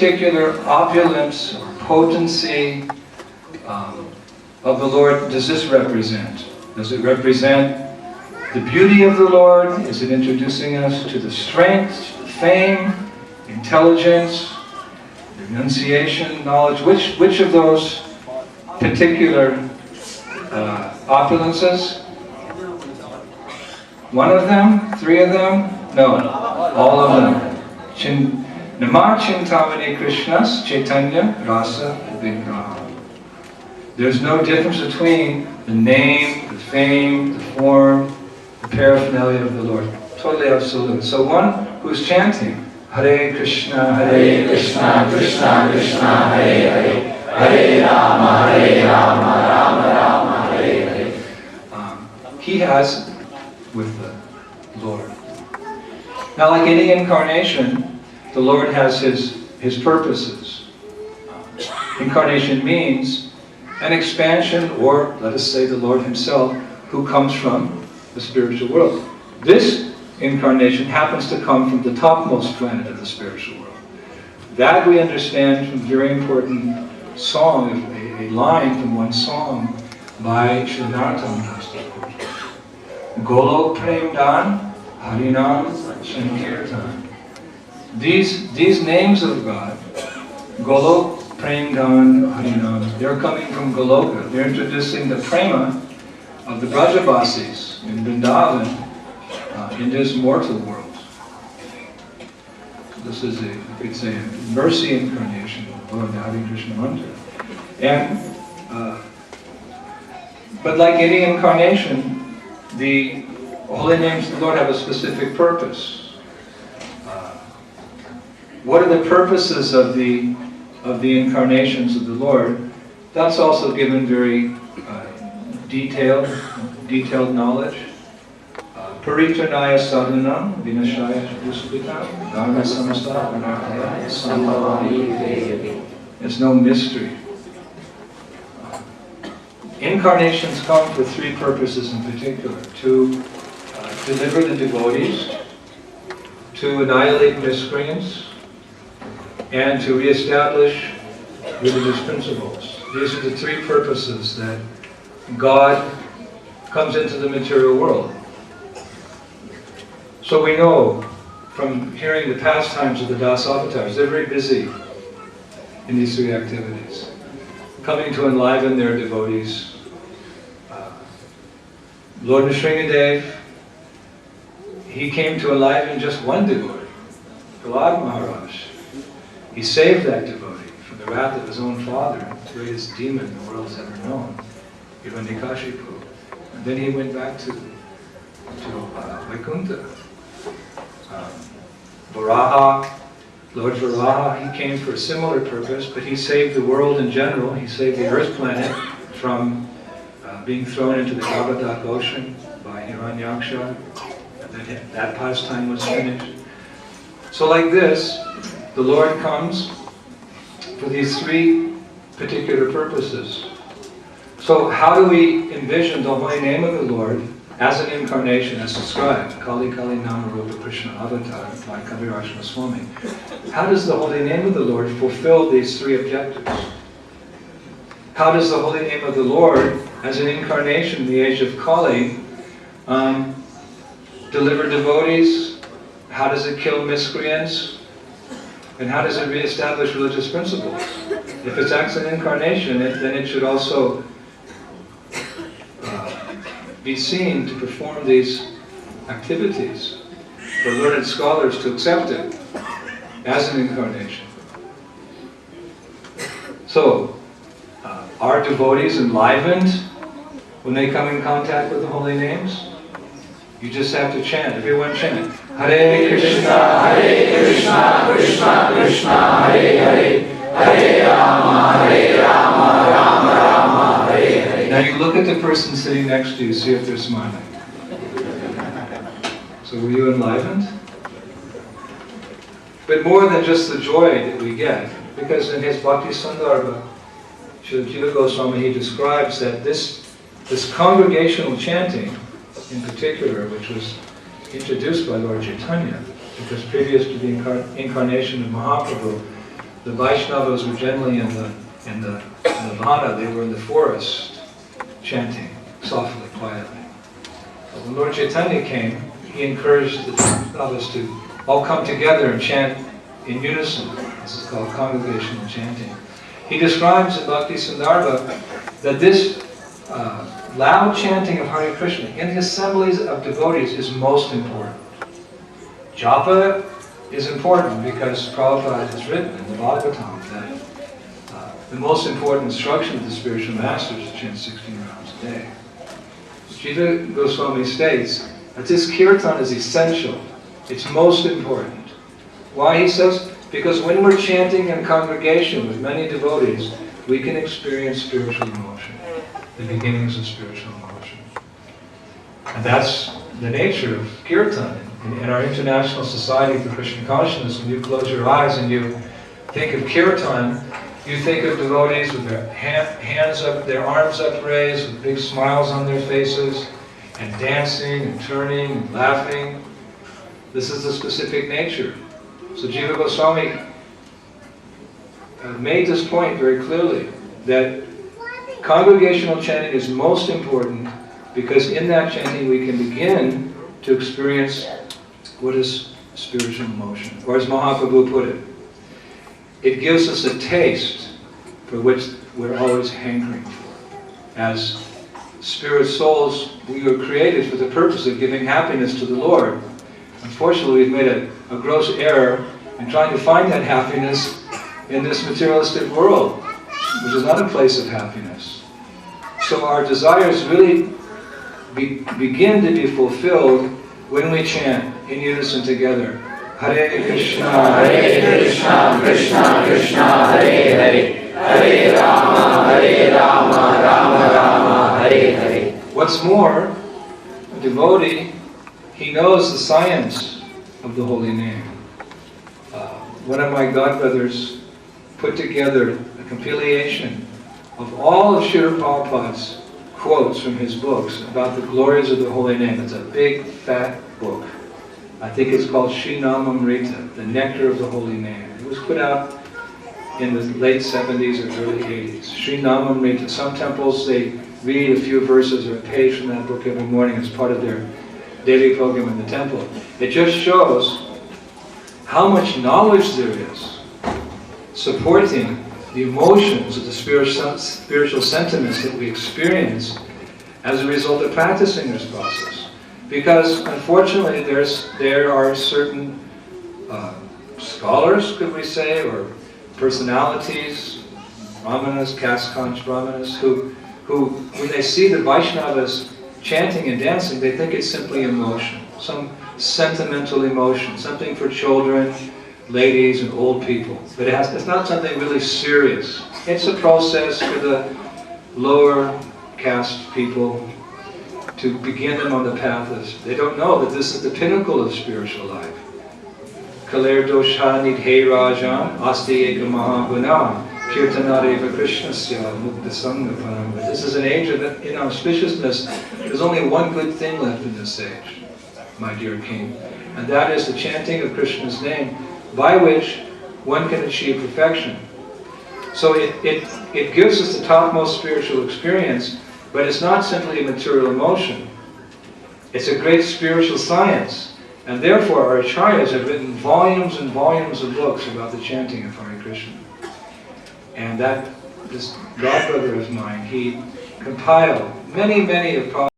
particular opulence or potency of the Lord does this represent? Does it represent the beauty of the Lord? Is it introducing us to the strength, the fame, intelligence, renunciation, knowledge? Which of those particular opulences? One of them? Three of them? No, all of them. Nama Chintamani Krishnas Chaitanya Rasa Vigraha. There's no difference between the name, the fame, the form, the paraphernalia of the Lord. Totally absolute. So one who's chanting Hare Krishna, Krishna Krishna, Hare Hare, Hare Rama, Rama Hare Hare. He has with the Lord. Now, like any incarnation, the Lord has His purposes. Incarnation means an expansion, or let us say the Lord Himself, who comes from the spiritual world. This incarnation happens to come from the topmost planet of the spiritual world. That we understand from a very important song, a line from one song by Srinatham. Golo Prem Dan, Harinam Sankirtan. These names of God, Golo Prem Dan, Harinam, they're coming from Goloka. They're introducing the prema of the Brajavasis in Vrindavan in this mortal world. This is you could say, a mercy incarnation of Lord Hari Krishna mantra. And, but like any incarnation, the holy names of the Lord have a specific purpose. What are the purposes of the incarnations of the Lord? That's also given very detailed knowledge. Paritranaya sadhanam vinashaya duskritam dharma samasta anarthaya sambhavani. There's no mystery. Incarnations come for three purposes in particular: to deliver the devotees, to annihilate miscreants, and to reestablish religious principles. These are the three purposes that God comes into the material world. So we know from hearing the pastimes of the Das avatars, they're very busy in these three activities, coming to enliven their devotees. Lord Nrsingadev, he came to enliven just one devotee, Prahlad Maharaj. He saved that devotee from the wrath of his own father, the greatest demon the world has ever known, Hiranyakashipu. And then he went back to Vaikuntha. Varaha, Lord Varaha, he came for a similar purpose, but he saved the world in general. He saved the earth planet from being thrown into the Gavadak ocean by Hiranyaksha. And then that pastime was finished. So like this, the Lord comes for these three particular purposes. So how do we envision the holy name of the Lord as an incarnation, as described? Kali Kali Nama Rupa Krishna Avatar by HHIndradyumna Swami. How does the holy name of the Lord fulfill these three objectives? How does the holy name of the Lord, as an incarnation in the age of Kali, deliver devotees? How does it kill miscreants? And how does it reestablish religious principles? If it's acts an incarnation, then it should also be seen to perform these activities for learned scholars to accept it as an incarnation. So, are devotees enlivened when they come in contact with the holy names? You just have to chant. Everyone chant. Hare Krishna, Krishna Krishna, Hare Hare, Hare Rama, Rama Rama, Hare Hare. Now you look at the person sitting next to you, see if they're smiling. So were you enlivened? But more than just the joy that we get, because in his Bhakti Sandarbha, Srila Jiva Goswami, he describes that this congregational chanting, in particular, which was introduced by Lord Chaitanya, because previous to the incarnation of Mahaprabhu, the Vaishnavas were generally in the Vana, they were in the forest, chanting softly, quietly. But when Lord Chaitanya came, he encouraged the Vaishnavas to all come together and chant in unison. This is called congregational chanting. He describes in Bhakti Sandarbha that this loud chanting of Hare Krishna in the assemblies of devotees is most important. Japa is important because Prabhupada has written in the Bhagavatam that the most important instruction of the spiritual masters is to chant 16 rounds a day. Jiva Goswami states that this kirtan is essential. It's most important. Why, he says? Because when we're chanting in congregation with many devotees, we can experience spiritual emotion, the beginnings of spiritual emotion. And that's the nature of kirtan. In our International Society for Krishna Consciousness, when you close your eyes and you think of kirtan, you think of devotees with their hands up, their arms upraised, with big smiles on their faces, and dancing and turning and laughing. This is the specific nature. So Jiva Goswami made this point very clearly, that congregational chanting is most important because in that chanting we can begin to experience what is spiritual emotion. Or as Mahaprabhu put it, it gives us a taste for which we're always hankering for. As spirit souls, we were created for the purpose of giving happiness to the Lord. Unfortunately, we've made a gross error in trying to find that happiness in this materialistic world, which is not a place of happiness. So our desires really begin to be fulfilled when we chant in unison together. Hare Krishna, Krishna Krishna, Hare Hare, Hare Rama, Rama Rama, Hare Hare. What's more, a devotee, he knows the science of the holy name. One of my godbrothers put together a compilation of all of Srila Prabhupada's quotes from his books about the glories of the holy name. It's a big, fat book. I think it's called HHIndradyumna, the nectar of the holy name. It was put out in the late 70s or early 80s. HHIndradyumna. Some temples, they read a few verses or a page from that book every morning as part of their daily program in the temple. It just shows how much knowledge there is supporting the emotions of the spiritual sentiments that we experience as a result of practicing this process. Because unfortunately there are certain scholars, could we say, or personalities, brahmanas, caste-conscious brahmanas, who when they see the Vaishnavas chanting and dancing, they think it's simply emotion, some sentimental emotion, something for children, ladies and old people. But it's not something really serious. It's a process for the lower caste people to begin them on the path. They don't know that this is the pinnacle of spiritual life. Kaler dosha nidhe rajan asti eka mahaguna kirtanareva krishnasya mukta sangapanam. But this is an age of inauspiciousness. There's only one good thing left in this age, my dear king, and that is the chanting of Krishna's name, by which one can achieve perfection. So it gives us the topmost spiritual experience, but it's not simply a material emotion. It's a great spiritual science, and therefore our acharyas have written volumes and volumes of books about the chanting of Hare Krishna. And this godbrother of mine, he compiled many of